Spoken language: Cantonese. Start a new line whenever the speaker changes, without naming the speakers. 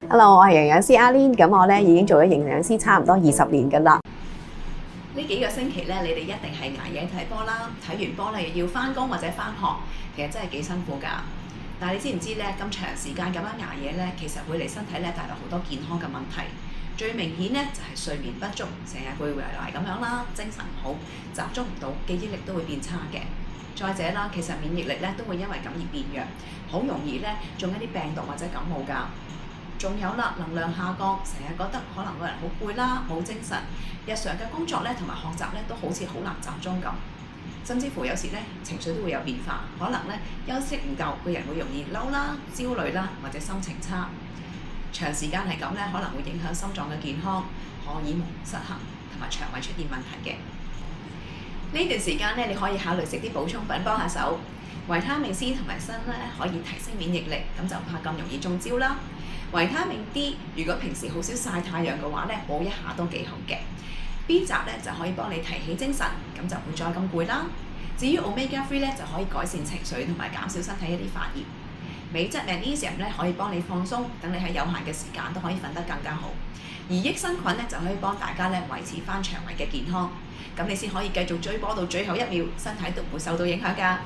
Hello，我係營養師阿 Lin，咁我咧已經做咗營養師差唔多20年㗎啦。
呢幾個星期咧，你哋一定係捱夜睇波啦，睇完波咧又要翻工或者翻學，其實真係幾辛苦㗎。但係你知唔知咧？咁長時間咁樣捱夜咧，其實會嚟身體咧帶來好多健康嘅問題。最明顯咧就係睡眠不足，成日攰攰賴咁樣啦，精神唔好，集中唔到，記憶力都會變差嘅。再者啦，其實免疫力咧都會因為咁而變弱，好容易咧中一啲病毒或者感冒㗎。仲有啦，能量下降，成日覺得可能個人好攰啦，冇精神，日常嘅工作咧同埋學習咧都好似好難集中咁，甚至乎有時咧情緒都會有變化，可能咧休息唔夠，個人會容易嬲啦、焦慮啦，或者心情差。長時間係咁咧，可能會影響心臟嘅健康、荷爾蒙失衡同埋腸胃出現問題嘅。呢段時間咧，你可以考慮食啲補充品幫下手，維他命 C 同埋鋅咧可以提升免疫力，咁就唔怕咁容易中招啦。維他命 D 如果平時好少曬太陽嘅話咧，補一下都幾好嘅。B 集咧就可以幫你提起精神，咁就唔會再咁攰啦。至於 Omega 3咧就可以改善情緒同埋減少身體一啲發炎。鎂質 Magnesium 咧可以幫你放鬆，等你喺有限嘅時間都可以瞓得更加好。而益生菌咧就可以幫大家咧維持翻腸胃嘅健康，咁你先可以繼續追波到最後一秒，身體都唔會受到影響㗎。